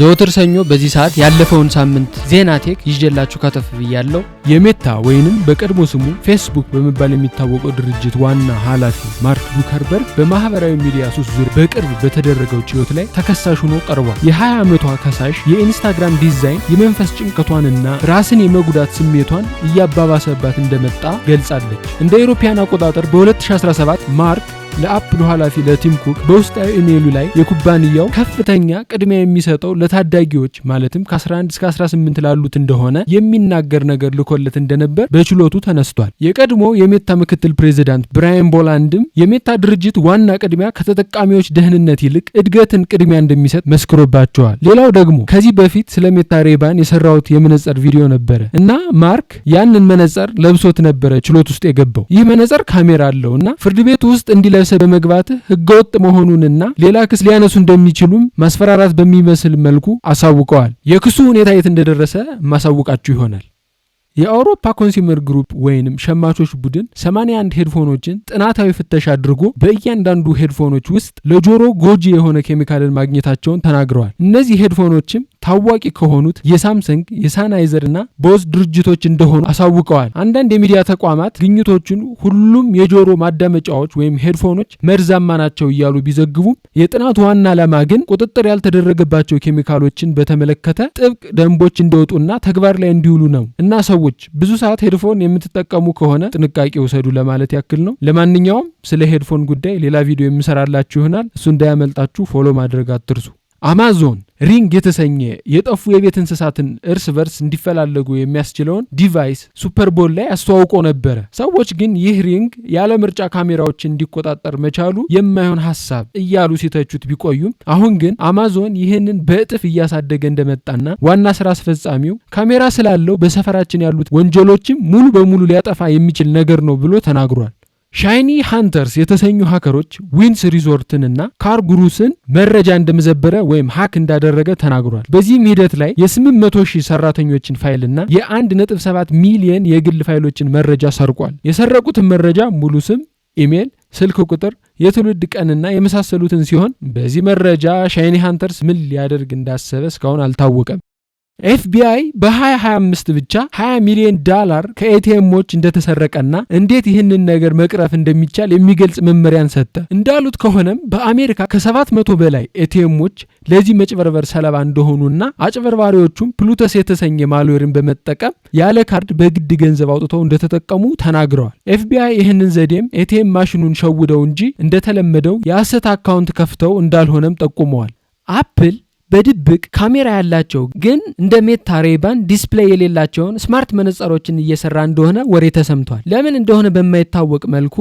ዘወትር ሰኞ በዚህ ሰዓት ያለፈውን ሳምንት ዜናቴክ ይዤላችሁ ከተፍ ብያለሁ። የሜታ ወይንም በቀድሞ ስሙ ፌስቡክ በመባል የሚታወቀው ድርጅት ዋና ኃላፊ ማርክ ዙከርበርግ በማህበራዊ ሚዲያ ሱስ ዙሪያ በቅርብ በተደረገው ችሎት ላይ ተከሳሽ ሆኖ ቀርቧል። የ20 ዓመቷ ከሳሽ የኢንስታግራም ዲዛይን የመንፈስ ጭንቀቷንና ራስን የመጉዳት ስሜቷን እያባባሰባት እንደመጣ ገልጻለች። እንደ አውሮፓውያን አቆጣጠር በ2017 ማርክ ለአፕል ኃላፊ ለቲም ኩክ በውስጣዊ ኢሜይሉ ላይ የኩባንያው ከፍተኛ ቅድሚያ የሚሰጠው ለታዳጊዎች ማለትም ከ11 እስከ 18 ላሉት እንደሆነ የሚናገር ነገር ልኮለት እንደነበር በችሎቱ ተነስቷል። የቀድሞ የሜታ ምክትል ፕሬዝዳንት ብራያን ቦላንድም የሜታ ድርጅት ዋና ቅድሚያ ከተጠቃሚዎች ደህንነት ይልቅ እድገትን ቅድሚያ እንደሚሰጥ መስክሮባቸዋል። ሌላው ደግሞ ከዚህ በፊት ስለ ሜታ ሬባን የሰራውት የመነጽር ቪዲዮ ነበረ እና ማርክ ያንን መነጽር ለብሶት ነበረ ችሎት ውስጥ የገባው። ይህ መነጽር ካሜራ አለውና ፍርድ ቤት ውስጥ እንዲለብስ በመግባት ህገወጥ መሆኑንና ሌላ ክስ ሊያነሱ እንደሚችሉም ማስፈራራት በሚመስል መልኩ አሳውቀዋል። የክሱ ሁኔታ የት እንደደረሰ ማሳወቃችሁ ይሆናል። የአውሮፓ ኮንሱመር ግሩፕ ወይንም ሸማቾች ቡድን 81 ሄድፎኖችን ጥናታዊ ፍተሻ አድርጎ በእያንዳንዱ ሄድፎኖች ውስጥ ለጆሮ ጎጂ የሆነ ኬሚካልን ማግኘታቸውን ተናግረዋል። እነዚህ ሄድፎኖችም ታዋቂ ከሆኑት የሳምሰንግ የሳናይዘር እና ቦዝ ድርጅቶች እንደሆኑ አሳውቀዋል። አንዳንድ የሚዲያ ተቋማት ግኝቶቹን ሁሉም የጆሮ ማዳመጫዎች ወይም ሄድፎኖች መርዛማ ናቸው እያሉ ቢዘግቡም የጥናቱ ዋና ዓላማ ግን ቁጥጥር ያልተደረገባቸው ኬሚካሎችን በተመለከተ ጥብቅ ደንቦች እንዲወጡና ተግባር ላይ እንዲውሉ ነው እና ሰዎች ብዙ ሰዓት ሄድፎን የምትጠቀሙ ከሆነ ጥንቃቄ ውሰዱ ለማለት ያክል ነው። ለማንኛውም ስለ ሄድፎን ጉዳይ ሌላ ቪዲዮ የምሰራላችሁ ይሆናል። እሱ እንዳያመልጣችሁ ፎሎ ማድረግ አትርሱ። አማዞን ሪንግ የተሰኘ የጠፉ የቤት እንስሳትን እርስ በርስ እንዲፈላለጉ የሚያስችለውን ዲቫይስ ሱፐር ቦል ላይ አስተዋውቆ ነበረ። ሰዎች ግን ይህ ሪንግ ያለ ምርጫ ካሜራዎችን እንዲቆጣጠር መቻሉ የማይሆን ሐሳብ እያሉ ሲተቹት ቢቆዩም አሁን ግን አማዞን ይህንን በእጥፍ እያሳደገ እንደመጣና ዋና ስራ አስፈጻሚው ካሜራ ስላለው በሰፈራችን ያሉት ወንጀሎችም ሙሉ በሙሉ ሊያጠፋ የሚችል ነገር ነው ብሎ ተናግሯል። ሻይኒ ሃንተርስ የተሰኙ ሃከሮች ዊንስ ሪዞርትንና ካርጉሩስን መረጃ እንደመዘበረ ወይም ሃክ እንዳደረገ ተናግሯል። በዚህም ሂደት ላይ የ800,000 ሰራተኞችን ፋይልና የ1.7 ሚሊዮን የግል ፋይሎችን መረጃ ሰርቋል። የሰረቁትን መረጃ ሙሉ ስም፣ ኢሜል፣ ስልክ ቁጥር፣ የትውልድ ቀንና የመሳሰሉትን ሲሆን በዚህ መረጃ ሻይኒ ሃንተርስ ምን ሊያደርግ እንዳሰበ እስካሁን አልታወቀም። ኤፍቢአይ በ2025 ብቻ $20 ሚሊዮን ከኤቲኤሞች እንደተሰረቀና እንዴት ይህንን ነገር መቅረፍ እንደሚቻል የሚገልጽ መመሪያን ሰጠ። እንዳሉት ከሆነም በአሜሪካ ከ700 በላይ ኤቲኤሞች ለዚህ መጭበርበር ሰለባ እንደሆኑና አጭበርባሪዎቹም ፕሉተስ የተሰኘ ማልዌርን በመጠቀም ያለ ካርድ በግድ ገንዘብ አውጥተው እንደተጠቀሙ ተናግረዋል። ኤፍቢአይ ይህንን ዘዴም ኤቲኤም ማሽኑን ሸውደው እንጂ እንደተለመደው የሐሰት አካውንት ከፍተው እንዳልሆነም ጠቁመዋል። አፕል በድብቅ ካሜራ ያላቸው ግን እንደ ሜታ ሬባን ዲስፕሌይ የሌላቸውን ስማርት መነጽሮችን እየሰራ እንደሆነ ወሬ ተሰምቷል። ለምን እንደሆነ በማይታወቅ መልኩ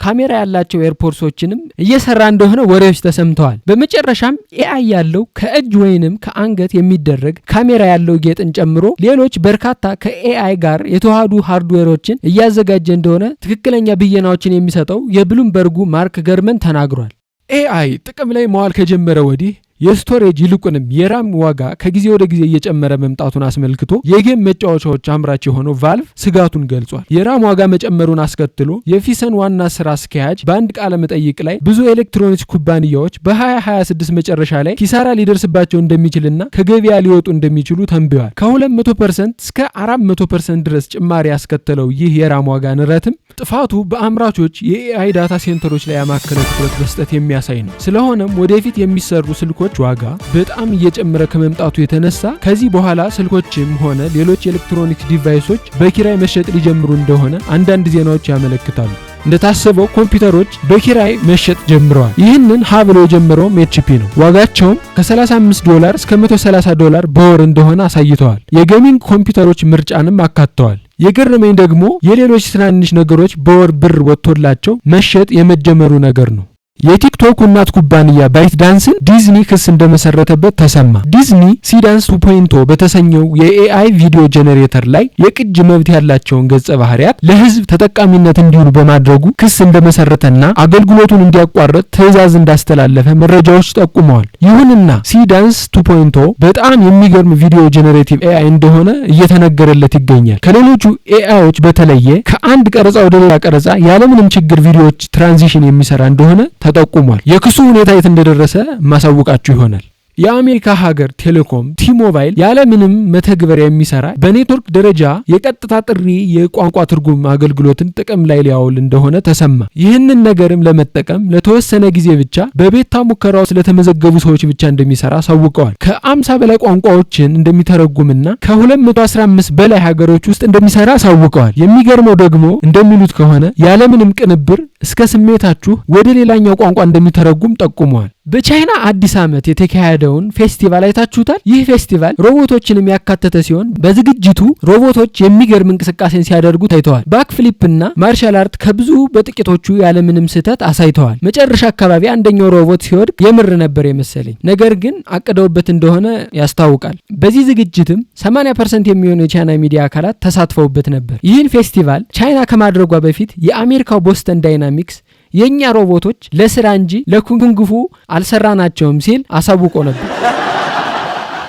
ካሜራ ያላቸው ኤርፖርትሶችንም እየሰራ እንደሆነ ወሬዎች ተሰምተዋል። በመጨረሻም ኤአይ ያለው ከእጅ ወይንም ከአንገት የሚደረግ ካሜራ ያለው ጌጥን ጨምሮ ሌሎች በርካታ ከኤአይ ጋር የተዋሃዱ ሃርድዌሮችን እያዘጋጀ እንደሆነ ትክክለኛ ብየናዎችን የሚሰጠው የብሉምበርጉ ማርክ ገርመን ተናግሯል። ኤአይ ጥቅም ላይ መዋል ከጀመረ ወዲህ የስቶሬጅ ይልቁንም የራም ዋጋ ከጊዜ ወደ ጊዜ እየጨመረ መምጣቱን አስመልክቶ የጌም መጫወቻዎች አምራች የሆነው ቫልቭ ስጋቱን ገልጿል። የራም ዋጋ መጨመሩን አስከትሎ የፊሰን ዋና ስራ አስኪያጅ በአንድ ቃለ መጠይቅ ላይ ብዙ ኤሌክትሮኒክስ ኩባንያዎች በ2026 መጨረሻ ላይ ኪሳራ ሊደርስባቸው እንደሚችልና ከገበያ ሊወጡ እንደሚችሉ ተንብየዋል። ከ200% እስከ 400% ድረስ ጭማሪ ያስከተለው ይህ የራም ዋጋ ንረትም ጥፋቱ በአምራቾች የኤአይ ዳታ ሴንተሮች ላይ ያማከለ ትኩረት መስጠት የሚያሳይ ነው። ስለሆነም ወደፊት የሚሰሩ ስልኮች ዋጋ በጣም እየጨመረ ከመምጣቱ የተነሳ ከዚህ በኋላ ስልኮችም ሆነ ሌሎች ኤሌክትሮኒክስ ዲቫይሶች በኪራይ መሸጥ ሊጀምሩ እንደሆነ አንዳንድ ዜናዎች ያመለክታሉ። እንደታሰበው ኮምፒውተሮች በኪራይ መሸጥ ጀምረዋል። ይህንን ሀብሎ የጀመረውም ኤችፒ ነው። ዋጋቸውም ከ$35 እስከ $130 በወር እንደሆነ አሳይተዋል። የጌሚንግ ኮምፒውተሮች ምርጫንም አካተዋል። የገረመኝ ደግሞ የሌሎች ትናንሽ ነገሮች በወር ብር ወጥቶላቸው መሸጥ የመጀመሩ ነገር ነው። የቲክቶክ እናት ኩባንያ ባይት ዳንስን ዲዝኒ ክስ እንደመሰረተበት ተሰማ። ዲዝኒ ሲዳንስ 2.0 በተሰኘው የኤአይ ቪዲዮ ጄኔሬተር ላይ የቅጅ መብት ያላቸውን ገጸ ባህሪያት ለህዝብ ተጠቃሚነት እንዲውሉ በማድረጉ ክስ እንደመሰረተና አገልግሎቱን እንዲያቋርጥ ትዕዛዝ እንዳስተላለፈ መረጃዎች ጠቁመዋል። ይሁንና ሲዳንስ 2.0 በጣም የሚገርም ቪዲዮ ጄኔሬቲቭ ኤአይ እንደሆነ እየተነገረለት ይገኛል። ከሌሎቹ ኤአይዎች በተለየ ከአንድ ቀረጻ ወደ ሌላ ቀረጻ ያለምንም ችግር ቪዲዮዎች ትራንዚሽን የሚሰራ እንደሆነ ተጠቁሟል። የክሱ ሁኔታ የት እንደደረሰ ማሳወቃችሁ ይሆናል። የአሜሪካ ሀገር ቴሌኮም ቲ-ሞባይል ያለምንም መተግበሪያ የሚሰራ በኔትወርክ ደረጃ የቀጥታ ጥሪ የቋንቋ ትርጉም አገልግሎትን ጥቅም ላይ ሊያውል እንደሆነ ተሰማ። ይህንን ነገርም ለመጠቀም ለተወሰነ ጊዜ ብቻ በቤታ ሙከራው ስለተመዘገቡ ሰዎች ብቻ እንደሚሰራ አሳውቀዋል። ከ50 በላይ ቋንቋዎችን እንደሚተረጉምና ከ215 በላይ ሀገሮች ውስጥ እንደሚሰራ አሳውቀዋል። የሚገርመው ደግሞ እንደሚሉት ከሆነ ያለምንም ቅንብር እስከ ስሜታችሁ ወደ ሌላኛው ቋንቋ እንደሚተረጉም ጠቁመዋል። በቻይና አዲስ ዓመት የተካሄደውን ፌስቲቫል አይታችሁታል? ይህ ፌስቲቫል ሮቦቶችን የሚያካተተ ሲሆን በዝግጅቱ ሮቦቶች የሚገርም እንቅስቃሴን ሲያደርጉ ታይተዋል። ባክፍሊፕና ማርሻል አርት ከብዙ በጥቂቶቹ ያለምንም ስህተት አሳይተዋል። መጨረሻ አካባቢ አንደኛው ሮቦት ሲወድቅ የምር ነበር የመሰለኝ፣ ነገር ግን አቅደውበት እንደሆነ ያስታውቃል። በዚህ ዝግጅትም 80% የሚሆኑ የቻይና ሚዲያ አካላት ተሳትፈውበት ነበር። ይህን ፌስቲቫል ቻይና ከማድረጓ በፊት የአሜሪካው ቦስተን ዳይናሚክስ የኛ ሮቦቶች ለስራ እንጂ ለኩንጉፉ አልሰራናቸውም ሲል አሳውቆ ነበር።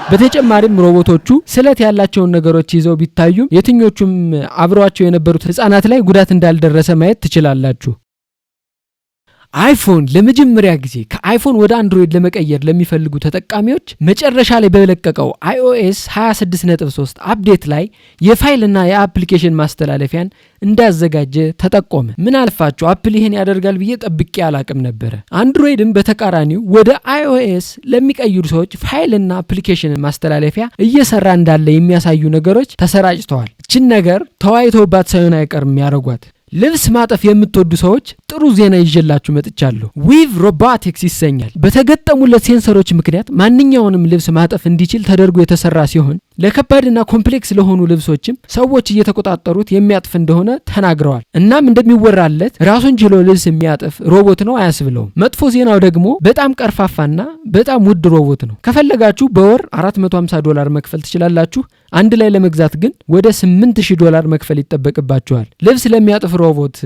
በተጨማሪም ሮቦቶቹ ስለት ያላቸውን ነገሮች ይዘው ቢታዩም የትኞቹም አብረዋቸው የነበሩት ህፃናት ላይ ጉዳት እንዳልደረሰ ማየት ትችላላችሁ። አይፎን ለመጀመሪያ ጊዜ ከአይፎን ወደ አንድሮይድ ለመቀየር ለሚፈልጉ ተጠቃሚዎች መጨረሻ ላይ በለቀቀው iOS 26.3 አፕዴት ላይ የፋይልና የአፕሊኬሽን ማስተላለፊያን እንዳዘጋጀ ተጠቆመ። ምን አልፋችሁ አፕል ይሄን ያደርጋል ብዬ ጠብቄ አላቅም ነበር። አንድሮይድም በተቃራኒው ወደ iOS ለሚቀይሩ ሰዎች ፋይልና አፕሊኬሽን ማስተላለፊያ እየሰራ እንዳለ የሚያሳዩ ነገሮች ተሰራጭተዋል። እቺን ነገር ተዋይተውባት ሳይሆን አይቀርም ያረጓት። ልብስ ማጠፍ የምትወዱ ሰዎች ጥሩ ዜና ይዤላችሁ መጥቻለሁ። ዊቭ ሮቦቲክስ ይሰኛል። በተገጠሙለት ሴንሰሮች ምክንያት ማንኛውንም ልብስ ማጠፍ እንዲችል ተደርጎ የተሰራ ሲሆን ለከባድና ኮምፕሌክስ ለሆኑ ልብሶችም ሰዎች እየተቆጣጠሩት የሚያጥፍ እንደሆነ ተናግረዋል። እናም እንደሚወራለት ራሱን ችሎ ልብስ የሚያጥፍ ሮቦት ነው አያስብለውም። መጥፎ ዜናው ደግሞ በጣም ቀርፋፋና በጣም ውድ ሮቦት ነው። ከፈለጋችሁ በወር $450 መክፈል ትችላላችሁ። አንድ ላይ ለመግዛት ግን ወደ $8000 መክፈል ይጠበቅባችኋል። ልብስ ለሚያጥፍ ሮቦት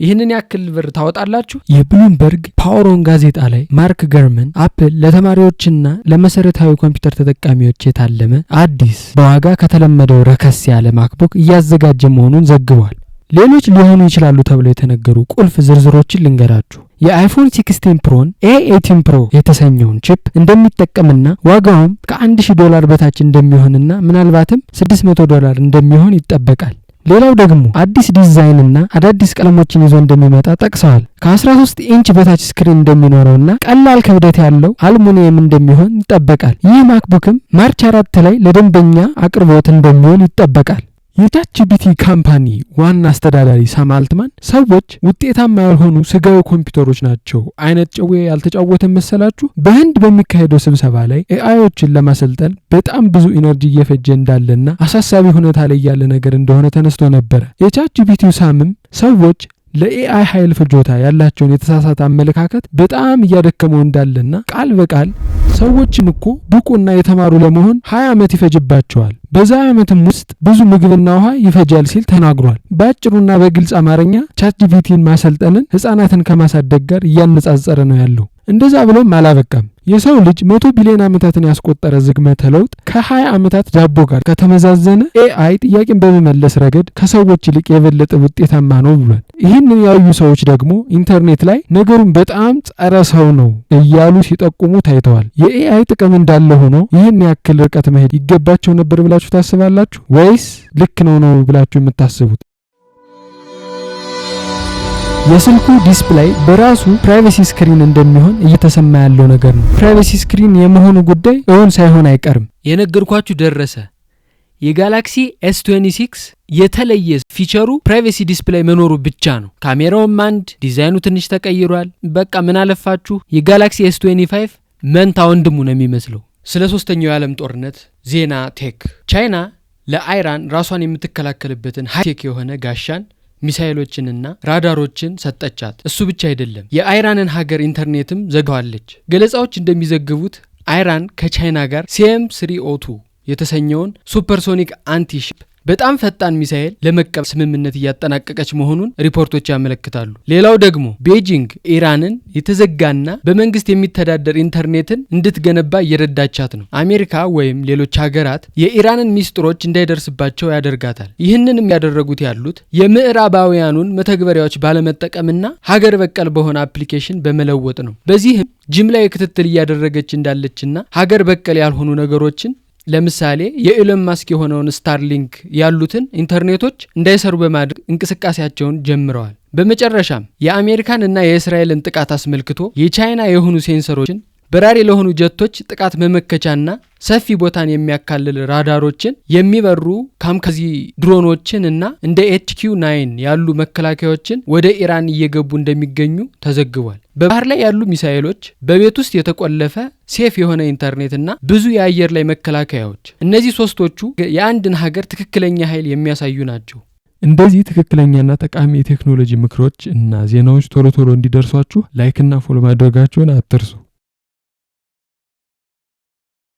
ይህንን ያክል ብር ታወጣላችሁ? የብሉምበርግ ፓወሮን ጋዜጣ ላይ ማርክ ገርመን አፕል ለተማሪዎችና ለመሰረታዊ ኮምፒውተር ተጠቃሚዎች የታለመ አዲስ በዋጋ ከተለመደው ረከስ ያለ ማክቡክ እያዘጋጀ መሆኑን ዘግቧል። ሌሎች ሊሆኑ ይችላሉ ተብለው የተነገሩ ቁልፍ ዝርዝሮችን ልንገራችሁ። የአይፎን 16 ፕሮን A18 ፕሮ የተሰኘውን ቺፕ እንደሚጠቀምና ዋጋውም $1000 በታች እንደሚሆንና ምናልባትም $600 እንደሚሆን ይጠበቃል። ሌላው ደግሞ አዲስ ዲዛይንና አዳዲስ ቀለሞችን ይዞ እንደሚመጣ ጠቅሰዋል። ከ13 ኢንች በታች ስክሪን እንደሚኖረውና ቀላል ክብደት ያለው አልሙኒየም እንደሚሆን ይጠበቃል። ይህ ማክቡክም ማርች 4 ላይ ለደንበኛ አቅርቦት እንደሚውል ይጠበቃል። የቻትጂፒቲ ካምፓኒ ዋና አስተዳዳሪ ሳም አልትማን ሰዎች ውጤታማ ያልሆኑ ስጋዊ ኮምፒውተሮች ናቸው አይነት ጨዌ ያልተጫወተ መሰላችሁ? በህንድ በሚካሄደው ስብሰባ ላይ ኤአይዎችን ለማሰልጠን በጣም ብዙ ኢነርጂ እየፈጀ እንዳለና አሳሳቢ ሁኔታ ላይ ያለ ነገር እንደሆነ ተነስቶ ነበር። የቻትጂፒቲው ሳምም ሰዎች ለኤአይ ኃይል ፍጆታ ያላቸውን የተሳሳተ አመለካከት በጣም እያደከመው እንዳለና ቃል በቃል ሰዎችም እኮ ብቁና የተማሩ ለመሆን 20 ዓመት ይፈጅባቸዋል፣ በዛ ዓመትም ውስጥ ብዙ ምግብና ውሃ ይፈጃል ሲል ተናግሯል። በአጭሩና በግልጽ አማርኛ ቻትጂፒቲን ማሰልጠንን ህፃናትን ከማሳደግ ጋር እያነጻጸረ ነው ያለው። እንደዛ ብሎም አላበቃም። የሰው ልጅ 100 ቢሊዮን ዓመታትን ያስቆጠረ ዝግመተ ለውጥ ከ20 ዓመታት ዳቦ ጋር ከተመዛዘነ ኤአይ ጥያቄን በመመለስ ረገድ ከሰዎች ይልቅ የበለጠ ውጤታማ ነው ብሏል። ይህንን ያዩ ሰዎች ደግሞ ኢንተርኔት ላይ ነገሩን በጣም ጸረ ሰው ነው እያሉ ሲጠቁሙ ታይተዋል። የኤአይ ጥቅም እንዳለ ሆኖ ይህን ያክል ርቀት መሄድ ይገባቸው ነበር ብላችሁ ታስባላችሁ ወይስ ልክ ነው ብላችሁ የምታስቡት? የስልኩ ዲስፕሌይ በራሱ ፕራይቬሲ ስክሪን እንደሚሆን እየተሰማ ያለው ነገር ነው። ፕራይቬሲ ስክሪን የመሆኑ ጉዳይ እውን ሳይሆን አይቀርም። የነገርኳችሁ ደረሰ። የጋላክሲ S26 የተለየ ፊቸሩ ፕራይቬሲ ዲስፕሌይ መኖሩ ብቻ ነው። ካሜራውም አንድ፣ ዲዛይኑ ትንሽ ተቀይሯል። በቃ ምን አለፋችሁ የጋላክሲ S25 መንታ ወንድሙ ነው የሚመስለው። ስለ ሶስተኛው የዓለም ጦርነት ዜና ቴክ። ቻይና ለአይራን ራሷን የምትከላከልበትን ሃይቴክ የሆነ ጋሻን ሚሳኤሎችንና ራዳሮችን ሰጠቻት። እሱ ብቻ አይደለም፣ የአይራንን ሀገር ኢንተርኔትም ዘጋዋለች። ገለጻዎች እንደሚዘግቡት አይራን ከቻይና ጋር CM302 የተሰኘውን ሱፐርሶኒክ አንቲሺፕ በጣም ፈጣን ሚሳኤል ለመቀበል ስምምነት እያጠናቀቀች መሆኑን ሪፖርቶች ያመለክታሉ። ሌላው ደግሞ ቤጂንግ ኢራንን የተዘጋና በመንግስት የሚተዳደር ኢንተርኔትን እንድትገነባ እየረዳቻት ነው። አሜሪካ ወይም ሌሎች ሀገራት የኢራንን ሚስጥሮች እንዳይደርስባቸው ያደርጋታል። ይህንንም ያደረጉት ያሉት የምዕራባውያኑን መተግበሪያዎች ባለመጠቀምና ሀገር በቀል በሆነ አፕሊኬሽን በመለወጥ ነው። በዚህም ጅምላ ክትትል እያደረገች እንዳለችና ሀገር በቀል ያልሆኑ ነገሮችን ለምሳሌ የኤሎን ማስክ የሆነውን ስታርሊንክ ያሉትን ኢንተርኔቶች እንዳይሰሩ በማድረግ እንቅስቃሴያቸውን ጀምረዋል። በመጨረሻም የአሜሪካን እና የእስራኤልን ጥቃት አስመልክቶ የቻይና የሆኑ ሴንሰሮችን በራሪ ለሆኑ ጀቶች ጥቃት መመከቻና ሰፊ ቦታን የሚያካልል ራዳሮችን የሚበሩ ካምካዚ ድሮኖችን እና እንደ HQ-9 ያሉ መከላከያዎችን ወደ ኢራን እየገቡ እንደሚገኙ ተዘግቧል። በባህር ላይ ያሉ ሚሳኤሎች፣ በቤት ውስጥ የተቆለፈ ሴፍ የሆነ ኢንተርኔት እና ብዙ የአየር ላይ መከላከያዎች፣ እነዚህ ሶስቶቹ የአንድን ሀገር ትክክለኛ ኃይል የሚያሳዩ ናቸው። እንደዚህ ትክክለኛና ጠቃሚ የቴክኖሎጂ ምክሮች እና ዜናዎች ቶሎ ቶሎ እንዲደርሷችሁ ላይክ እና ፎሎ ማድረጋችሁን አትርሱ።